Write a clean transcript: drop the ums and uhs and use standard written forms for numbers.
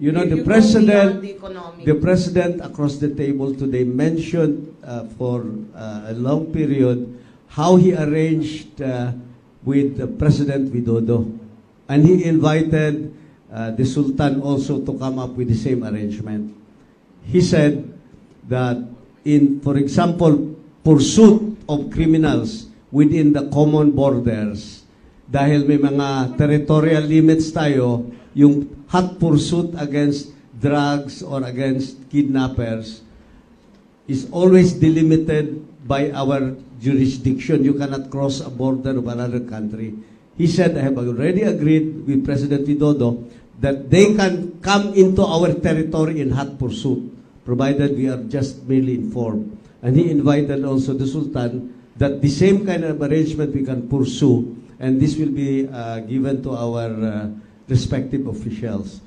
You know, the You go beyond president, the economic. the president across the table today mentioned for a long period how he arranged with President Widodo. And he invited the Sultan also to come up with the same arrangement. He said that in, for example, pursuit of criminals within the common borders, dahil may mga territorial limits tayo, yung hot pursuit against drugs or against kidnappers is always delimited by our jurisdiction. You cannot cross a border of another country. He said, I have already agreed with President Widodo that they can come into our territory in hot pursuit, provided we are just merely informed. And he invited also the Sultan that the same kind of arrangement we can pursue, and this will be given to our respective officials.